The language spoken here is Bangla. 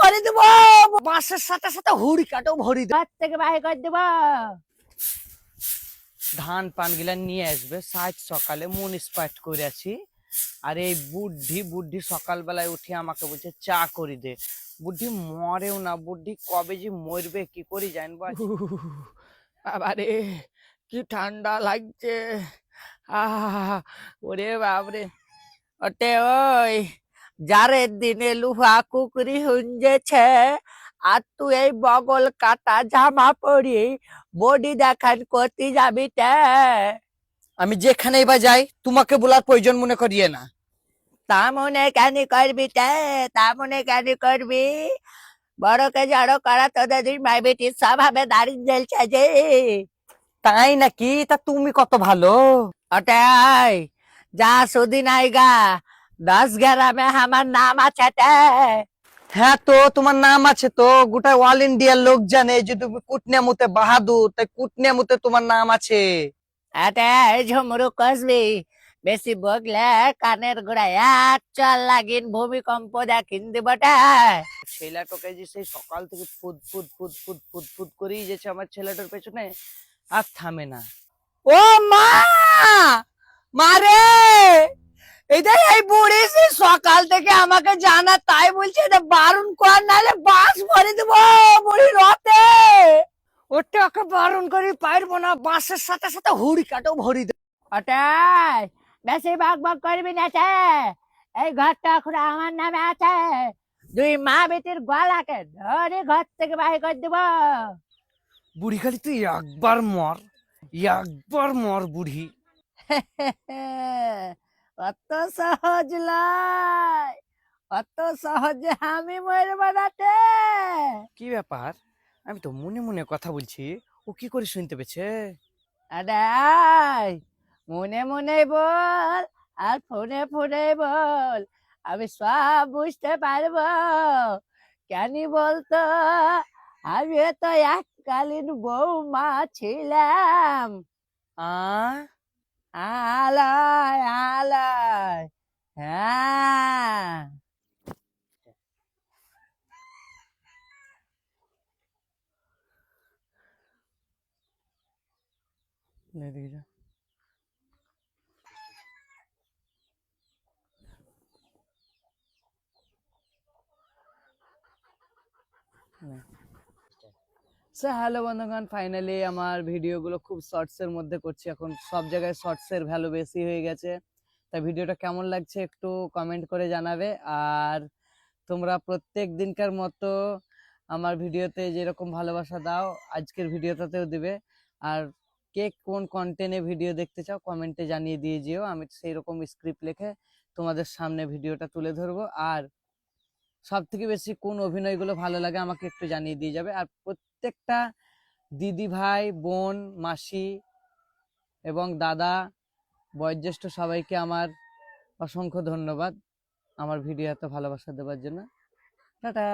ভরে দেবো, বাঁশের সাথে সাথে হুড়ি কাটো ভরি দেবো, থেকে বাহির করে দেবো। ধান পান গিলা নিয়ে আসবে সাত সকালে মন স্পার্ট করে আছি। আর এই বুদ্ধি বুদ্ধি সকালবেলায় উঠে আমাকে বলছে চা করে দে। বুদ্ধি মরেও না, বুদ্ধি কবে যে মরবে কি করি জানবো। বাবারে কি ঠান্ডা লাগছে, ওরে বাবরে। ওটে ওই জারের দিনে লুহা কুকুরি হুঞ্জেছে, আর তুই এই বগল কাটা জামা পরি বডি দেখান করতে যাবি তে। আমি যেখানেই বা যাই তোমাকে বলার প্রয়োজন মনে করিয়ে না। তা মনে কেন করবি তে, তা মনে কেন করবি? বড়কে জড়ো করা তোদের দুই মাই বেটির স্বভাবে দাঁড়িয়ে জ্বলছে যে। তাই নাকি? তা তুমি কত ভালো। ওটাই যা সুদিন আইগা 10 গ্রামে আমার নাম আছে তে। হ্যাঁ তো তোমার নাম আছে তো, গোটা অল ইন্ডিয়ার লোক জানে যে তুমি কুটনেমুতে বাহাদুর, তাই কুটনেমুতে তোমার নাম আছে। এটাই ঝুমরু কসবি, বেশি বগলে কানের গোড়ায় চল লাগিন ভূমিকম্প দেখিন দিবটা। ছেলেটাকে যে সেই সকাল থেকে food food food food food food করেই যেছে আমার ছেলেটার পেছনে, আর থামে না। ও মা, মারে এই বুড়ি সে সকাল থেকে আমাকে জানা তাই বলছে যে বারণ কর, নাহলে বাস ভরে দেবো বুড়ি রতে। ওটা ওকে বারণ করি পারবো না, বাসের সাথে সাথে হুড়ি কাটো ভরি দেবো। ওটাই বেশি বাক বাক করবি না ছে। এই ঘরটা এখন আমার নামে আছে, দুই মা বেটির গলাকে ধরে ঘর থেকে বাহির করে দেবো। বুড়ি খালি তুই একবার মর, একবার মর বুড়ি। অত সহজ লয়, অত সহজে আমি মরবো না তে। কি ব্যাপার, আমি তো মনে মনে কথা বলছি, ও কি করে শুনতে পেয়েছে? আরে মনে মনে বল আর ফোনে ফোনে বল, আমি সব বুঝতে পারবো। কেন বলতো, আমি তো এককালীন বৌমা ছিলাম। আ আলায় আলায়, হ্যাঁ। এদিকে যা। হ্যালো বন্ধুগণ, ফাইনালি আমার ভিডিওগুলো খুব শর্টস এর মধ্যে করছি, এখন সব জায়গায় শর্টস এর ভ্যালু বেশি হয়ে গেছে। তাই ভিডিওটা কেমন লাগছে একটু কমেন্ট করে জানাবে। আর তোমরা প্রত্যেক দিনকার মতো আমার ভিডিওতে যেরকম ভালোবাসা দাও আজকের ভিডিওটাতেও দিবে। আর কে কোন কন্টেন্টে ভিডিও দেখতে চাও কমেন্টে জানিয়ে দিয়ে যেও, আমি সেই রকম স্ক্রিপ্ট লিখে তোমাদের সামনে ভিডিওটা তুলে ধরবো। আর সব থেকে বেশি কোন অভিনয়গুলো ভালো লাগে আমাকে একটু জানিয়ে দিয়ে যাবে। আর প্রত্যেকটা দিদি ভাই বোন মাসি এবং দাদা বয়োজ্যেষ্ঠ সবাইকে আমার অসংখ্য ধন্যবাদ আমার ভিডিও এত ভালোবাসা দেওয়ার জন্য। টাটা।